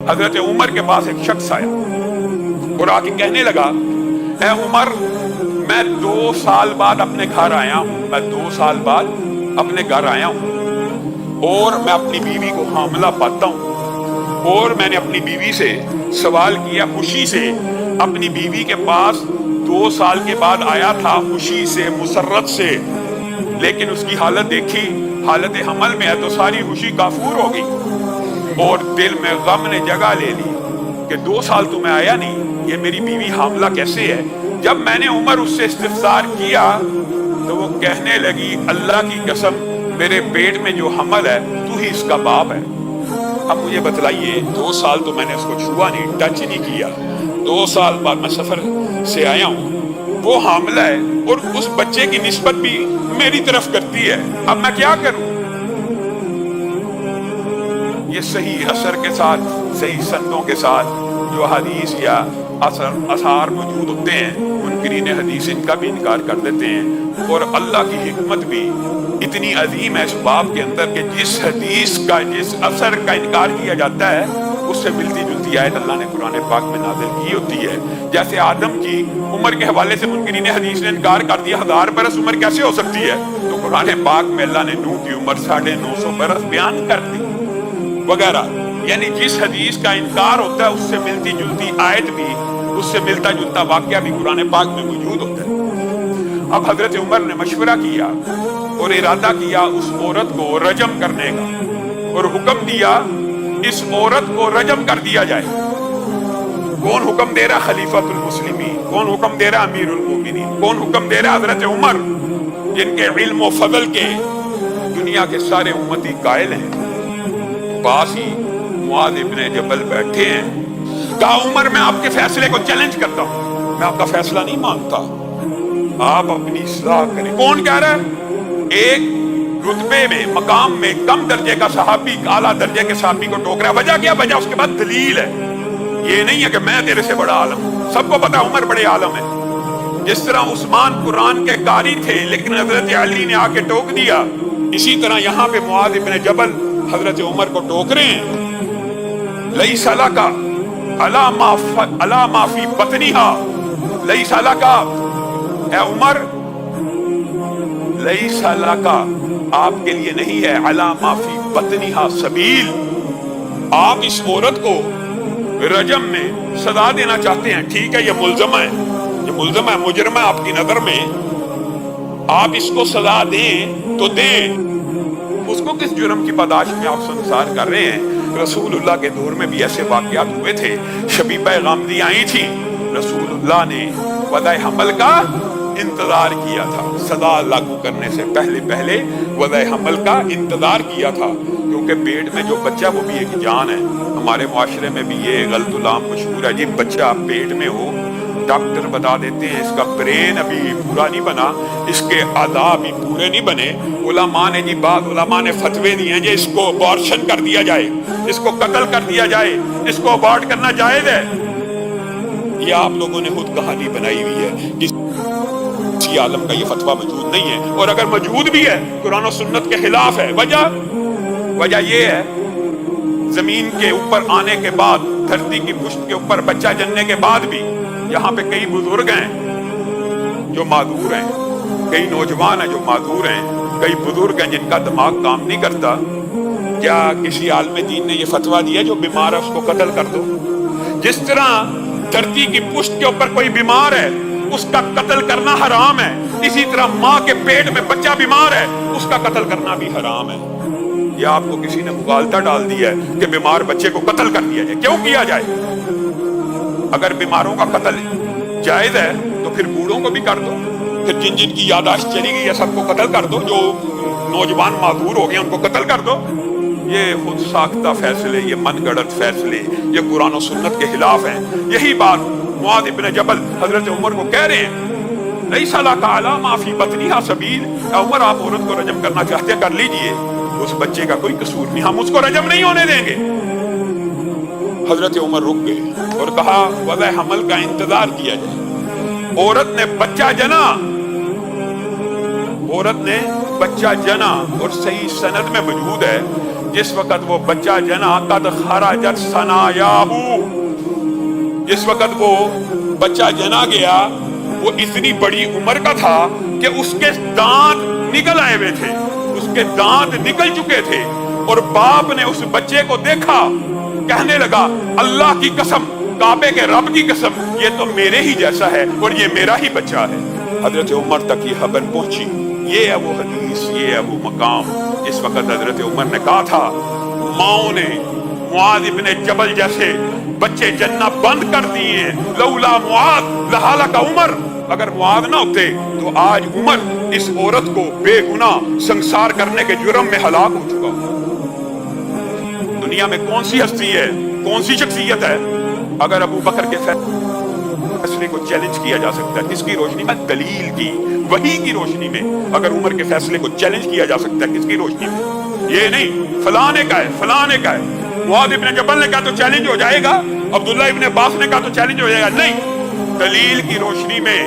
حضرت عمر کے پاس ایک شخص آیا اور آ کے کہنے لگا، اے عمر، میں 2 سال بعد اپنے گھر آیا ہوں، میں 2 سال بعد اپنے گھر آیا ہوں اور میں اپنی بیوی کو حاملہ پاتا ہوں، اور میں نے اپنی بیوی سے سوال کیا خوشی سے، اپنی بیوی کے پاس 2 سال کے بعد آیا تھا خوشی سے، مسرت سے، لیکن اس کی حالت دیکھی، حالت حمل میں ہے تو ساری خوشی کافور ہو گئی اور دل میں غم نے جگہ لے لی کہ 2 سال تو میں آیا نہیں، یہ میری بیوی حاملہ کیسے ہے؟ جب میں نے عمر اس سے استفسار کیا تو وہ کہنے لگی، اللہ کی قسم میرے پیٹ میں جو حمل ہے تو ہی اس کا باپ ہے۔ اب مجھے بتلائیے، 2 سال تو میں نے اس کو چھوا نہیں، ٹچ نہیں کیا، 2 سال بعد میں سفر سے آیا ہوں، وہ حاملہ ہے اور اس بچے کی نسبت بھی میری طرف کرتی ہے، اب میں کیا کروں؟ یہ صحیح اثر کے ساتھ، صحیح سندوں کے ساتھ جو حدیث یا اثار موجود ہوتے ہیں، منکرین حدیث ان کا بھی انکار کر دیتے ہیں، اور اللہ کی حکمت بھی اتنی عظیم ہے اس باب کے اندر کہ جس حدیث کا، جس اثر کا انکار کیا جاتا ہے اس سے ملتی جلتی آیت اللہ نے قرآن پاک میں نازل کی ہوتی ہے۔ جیسے آدم کی عمر کے حوالے سے منکرین حدیث نے انکار کر دیا، 1000 برس عمر کیسے ہو سکتی ہے؟ تو قرآن پاک میں اللہ نے نوح کی عمر 950 برس بیان کر دی وغیرہ، یعنی جس حدیث کا انکار ہوتا ہے اس سے ملتی جلتی آیت بھی، اس سے ملتا جلتا واقعہ بھی قرآن پاک میں موجود ہوتا ہے۔ اب حضرت عمر نے مشورہ کیا اور ارادہ کیا اس عورت کو رجم کرنے کا، اور حکم دیا اس عورت کو رجم کر دیا جائے۔ کون حکم دے رہا؟ خلیفۃ المسلمین۔ کون حکم دے رہا؟ امیر المومنین۔ کون حکم دے رہا؟ حضرت عمر، جن کے علم و فضل کے دنیا کے سارے امتی قائل ہیں۔ پاس ہی معاذ ابن جبل بیٹھے ہیں، کہا عمر میں آپ کے فیصلے کو چیلنج کرتا ہوں، میں آپ کا فیصلہ نہیں مانتا، آپ اپنی اصلاح کریں۔ کون کہہ رہا ہے؟ ایک رتبے میں، مقام میں کم درجے کا صحابی اعلیٰ درجے کے صحابی کو ٹوک رہا ہے۔ وجہ کیا؟ وجہ اس کے بعد دلیل ہے، یہ نہیں ہے کہ میں تیرے سے بڑا عالم ہوں، سب کو پتا عمر بڑے عالم ہیں۔ جس طرح عثمان قرآن کے قاری تھے لیکن حضرت علی نے آ کے ٹوک دیا، اسی طرح یہاں پہ معاذ ابن جبل حضرت عمر کو ٹوک رہے ہیں۔ لیس لک علی ما فی بطنہا، لیس لک، اے عمر، لیس لک، آپ کے لیے نہیں ہے، علی ما فی بطنہا سبیل، آپ اس عورت کو رجم میں سزا دینا چاہتے ہیں، ٹھیک ہے، یہ ملزمہ ہے، یہ ملزمہ ہے، مجرمہ ہے آپ کی نظر میں، آپ اس کو سزا دیں تو دیں۔ اس کو کس جرم کی پاداش میں آپ سنسار کر رہے ہیں؟ رسول اللہ کے دور میں بھی ایسے واقعات ہوئے تھے، شبیبہ غامدی آئی تھی، رسول اللہ نے وضع حمل کا انتظار کیا تھا، سزا لاگو کرنے سے پہلے وضع حمل کا انتظار کیا تھا، کیونکہ پیٹ میں جو بچہ وہ بھی ایک جان ہے۔ ہمارے معاشرے میں بھی یہ غلط العام مشہور ہے، جی بچہ پیٹ میں ہو، ڈاکٹر بتا دیتے ہیں اس کا برین ابھی پورا نہیں بنا، اس کے اعضاء بھی پورے نہیں بنے، علماء نے جی، بعض علماء نے فتوے دیے ہیں جی اس کو ابارشن کر دیا جائے، اس کو قتل کر دیا جائے، اس کو ابارٹ کرنا جائز ہے۔ یہ آپ لوگوں نے خود کہانی بنائی ہوئی ہے، کسی عالم کا یہ فتویٰ موجود نہیں ہے، اور اگر موجود بھی ہے قرآن و سنت کے خلاف ہے۔ وجہ یہ ہے، زمین کے اوپر آنے کے بعد، دھرتی کی پشت کے اوپر بچہ جننے کے بعد بھی یہاں پہ کئی بزرگ ہیں جو معذور ہیں، کئی نوجوان ہیں جو معذور ہیں، کئی بزرگ ہیں جن کا دماغ کام نہیں کرتا۔ کیا کسی عالم دین نے یہ فتویٰ دیا جو بیمار ہے اس کو قتل کر دو؟ جس طرح دھرتی کی پشت کے اوپر کوئی بیمار ہے اس کا قتل کرنا حرام ہے، اسی طرح ماں کے پیٹ میں بچہ بیمار ہے اس کا قتل کرنا بھی حرام ہے۔ یا آپ کو کسی نے مغالطہ ڈال دیا ہے کہ بیمار بچے کو قتل کر دیا جائے؟ کیوں کیا جائے؟ اگر بیماروں کا قتل جائز ہے تو پھر بوڑھوں کو بھی کر دو، پھر جن جن کی یاداشت چلی گئی ہے سب کو قتل کر دو، جو نوجوان معذور ہو گئے ان کو قتل کر دو۔ یہ خود ساختہ فیصلے، یہ من گڑت فیصلے، یہ قرآن و سنت کے خلاف ہیں۔ یہی بات معاذ ابن جبل حضرت عمر کو کہہ رہے ہیں، لیس لک علی ما فی بطنہا سبیل، اے عمر آپ عورت کو رجم کرنا چاہتے ہیں کر لیجئے، اس بچے کا کوئی قصور نہیں، ہم اس کو رجم نہیں ہونے دیں گے۔ حضرت عمر رک گئے اور کہا وضع حمل کا انتظار کیا جائے۔ عورت نے بچہ جنا، عورت نے بچہ جنا، اور صحیح سند میں موجود ہے جس وقت وہ بچہ جنا قد خرجت ثنایاہو، جس وقت وہ بچہ جنا گیا وہ اتنی بڑی عمر کا تھا کہ اس کے دانت نکل آئے ہوئے تھے، اس کے دانت نکل چکے تھے، اور باپ نے اس بچے کو دیکھا، کہنے لگا اللہ کی قسم، کعبے کے رب کی قسم، یہ تو میرے ہی جیسا ہے اور یہ میرا ہی بچہ ہے۔ حضرت عمر تک یہ خبر پہنچی۔ یہ ہے وہ حدیث، یہ ہے وہ مقام جس وقت حضرت عمر نے کہا تھا ماؤں نے معاذ ابن جبل جیسے بچے جننا بند کر دیے، لولا معاذ لہلک عمر، اگر معاذ نہ ہوتے تو آج عمر اس عورت کو بے گناہ سنسار کرنے کے جرم میں ہلاک ہو چکا۔ دنیا میں کون سی ہستی ہے، کون سی شخصیت ہے اگر ابو بکر کے فیصلے کو چیلنج کیا جا سکتا ہے؟ کس کی روشنی میں؟ دلیل کی، وحی کی روشنی میں۔ اگر عمر کے فیصلے کو چیلنج کیا جا سکتا ہے کس کی روشنی میں؟ یہ نہیں فلاں نے کہا ہے، فلاں نے کہا ہے، معاذ ابن جبل نے کہا تو چیلنج ہو جائے گا، عبداللہ ابن عباس نے کہا تو چیلنج ہو جائے گا، نہیں، دلیل کی روشنی میں۔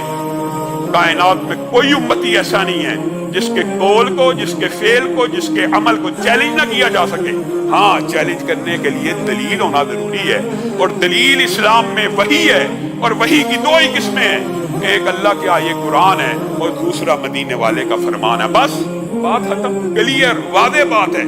کائنات میں کوئی امتی ایسا نہیں ہے جس کے قول کو، جس کے فعل کو، جس کے عمل کو چیلنج نہ کیا جا سکے۔ ہاں، چیلنج کرنے کے لیے دلیل ہونا ضروری ہے، اور دلیل اسلام میں وحی ہے، اور وحی کی دو ہی قسمیں ہیں، ایک اللہ کے آیے قرآن ہے اور دوسرا مدینے والے کا فرمان ہے۔ بس بات ختم، کلیئر، واضح بات ہے۔